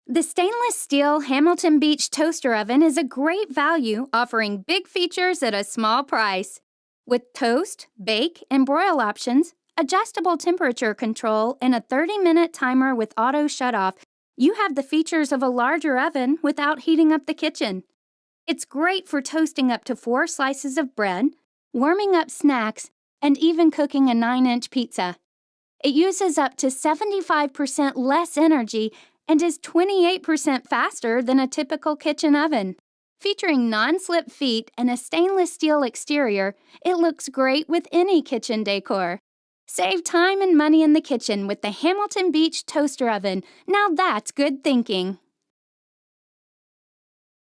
The stainless steel Hamilton Beach toaster oven is a great value, offering big features at a small price. With toast, bake, and broil options, adjustable temperature control, and a 30-minute timer with auto shutoff, you have the features of a larger oven without heating up the kitchen. It's great for toasting up to 4 slices of bread, warming up snacks, and even cooking a 9-inch pizza. It uses up to 75% less energy and is 28% faster than a typical kitchen oven. Featuring non-slip feet and a stainless steel exterior, it looks great with any kitchen decor. Save time and money in the kitchen with the Hamilton Beach Toaster Oven. Now that's good thinking.